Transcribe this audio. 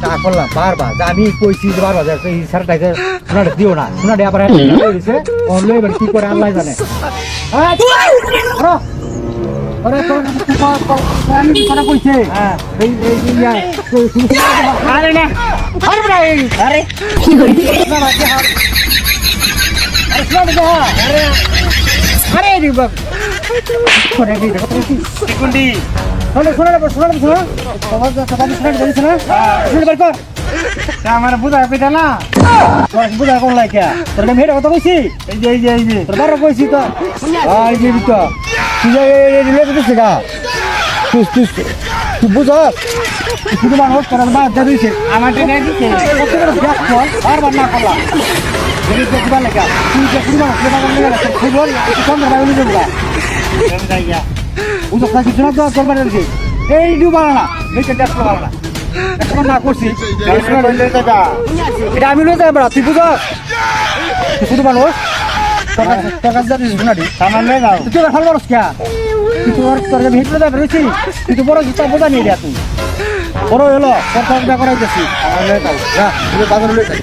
না করলাম বারবার যে আমি কইছি যে বারবার এই স্যারটাকে শোনাটা দিও না শোনাটা আবার দিছে অনলাইন এবার কি করে আল্লাহ জানে আরে তোর আমি কথা কইছে হ্যাঁ এই আরে না আরে ভাই আরে কি করি আরে শোনা আরে আরে রে বাপ করে দি দেখো সেকেন্ডি শোনা সবাই শোনা দিছ না শুনে বার কর আমার বুঝা কইতা না বুঝা কোন লাইকা তোর মেয়ের কথা কইছি এই যে তোর বারো কইছি তো এই যে তো তুই এই রিলেট দিছিস গা তুই বুঝা শুধু মানুষ কারণ বাদ দিছে আমার টেনে দিছে কত করে ব্যাক কর বারবার না করলা এই যে কি বলে তুই যে শুধু মানুষ লেবা করলে গেল তুই বল তুই কোন ভাই উনি যাবো আমি যাইয়া বুঝা কিছু না তো করবার দিছি এই ডুবা না এইটা দেখো ভালো না এখন না করছি এটা আমি লয়ে যাই বড় তুই বুঝছ তুই শুধু মানুষ তোর কাছে যাচ্ছিস শোনাটি সামান লয়ে যাও তুই ভালো করছ কে তুই তোর যে ভিতরে যাবে রয়েছি তুই তো বড় জুতা বোঝা নিয়ে তুই বড় হলো তোর কাজ করাইতেছি আমার লয়ে যাও যা তুই বাজারে লয়ে যাই